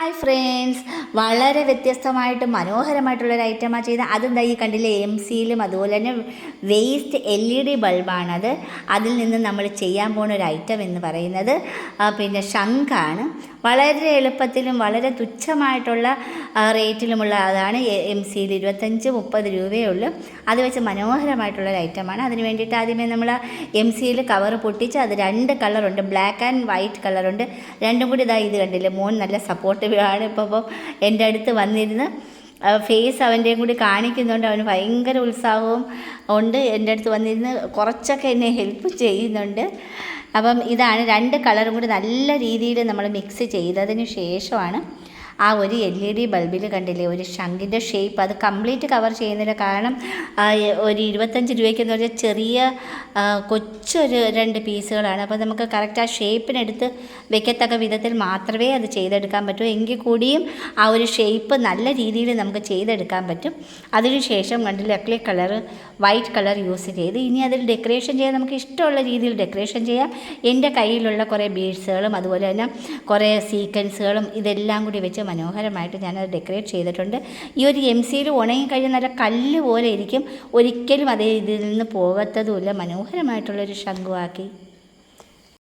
Hi friends, വളരെ വ്യത്യസ്തമായിട്ട് മനോഹരമായിട്ടുള്ളൊരു ഐറ്റമാണ് ചെയ്ത്. അതെന്താ ഈ കണ്ടില്ലേ, സിയിലും അതുപോലെ തന്നെ വേസ്റ്റ് LED ബൾബാണത്. അതിൽ നിന്ന് നമ്മൾ ചെയ്യാൻ പോകുന്ന ഒരു ഐറ്റം എന്ന് പറയുന്നത് പിന്നെ ശംഖാണ്. വളരെ എളുപ്പത്തിലും വളരെ തുച്ഛമായിട്ടുള്ള റേറ്റിലുമുള്ള അതാണ് സിയിൽ 25-30 രൂപയേ ഉള്ളൂ. അത് വെച്ച് മനോഹരമായിട്ടുള്ളൊരു ഐറ്റമാണ്. അതിന് വേണ്ടിയിട്ട് ആദ്യമേ നമ്മൾ സിയിൽ കവർ പൊട്ടിച്ച് അത് 2 കളറുണ്ട്, ബ്ലാക്ക് ആൻഡ് വൈറ്റ് കളറുണ്ട്. രണ്ടും കൂടി ഇതാ ഇത് കണ്ടില്ലേ, മോൻ നല്ല സപ്പോർട്ടീവ് ആണ്. ഇപ്പോൾ എൻ്റെ അടുത്ത് വന്നിരുന്ന് ഫേസ് അവൻ്റെയും കൂടി കാണിക്കുന്നുണ്ട്. അവന് ഭയങ്കര ഉത്സാഹവും ഉണ്ട്. എൻ്റെ അടുത്ത് വന്നിരുന്ന് കുറച്ചൊക്കെ എന്നെ ഹെൽപ്പ് ചെയ്യുന്നുണ്ട്. അപ്പം ഇതാണ് 2 കളറും കൂടി നല്ല രീതിയിൽ നമ്മൾ മിക്സ് ചെയ്തതിന് ശേഷമാണ് ആ ഒരു LED ബൾബിൽ കണ്ടില്ലേ ഒരു ശംഖിൻ്റെ ഷേപ്പ്. അത് കംപ്ലീറ്റ് കവർ ചെയ്യുന്നില്ല, കാരണം ഒരു 25 രൂപയ്ക്കെന്ന് പറഞ്ഞാൽ ചെറിയ കൊച്ചൊരു 2 പീസുകളാണ്. അപ്പോൾ നമുക്ക് കറക്റ്റ് ആ ഷേപ്പിനെടുത്ത് വെക്കത്തക്ക വിധത്തിൽ മാത്രമേ അത് ചെയ്തെടുക്കാൻ പറ്റൂ. എങ്കിൽ കൂടിയും ആ ഒരു ഷേപ്പ് നല്ല രീതിയിൽ നമുക്ക് ചെയ്തെടുക്കാൻ പറ്റും. അതിനുശേഷം കണ്ടില്ലേ അക്ലിക് കളർ, വൈറ്റ് കളർ യൂസ് ചെയ്ത് ഇനി അതിൽ ഡെക്കറേഷൻ ചെയ്യാൻ നമുക്ക് ഇഷ്ടമുള്ള രീതിയിൽ ഡെക്കറേഷൻ ചെയ്യാം. എൻ്റെ കയ്യിലുള്ള കുറേ ബീഡ്സുകളും അതുപോലെ തന്നെ കുറേ സീക്വൻസുകളും ഇതെല്ലാം കൂടി വെച്ച് മനോഹരമായിട്ട് ഞാനത് ഡെക്കറേറ്റ് ചെയ്തിട്ടുണ്ട്. ഈ ഒരു സിയിൽ ഉണങ്ങിക്കഴിഞ്ഞാൽ നല്ല കല്ല് പോലെ ഇരിക്കും, ഒരിക്കലും അതേ ഇതിൽ നിന്ന് പോകത്തതുമില്ല. മനോഹരമായിട്ടുള്ളൊരു ശംഖുവാക്കി.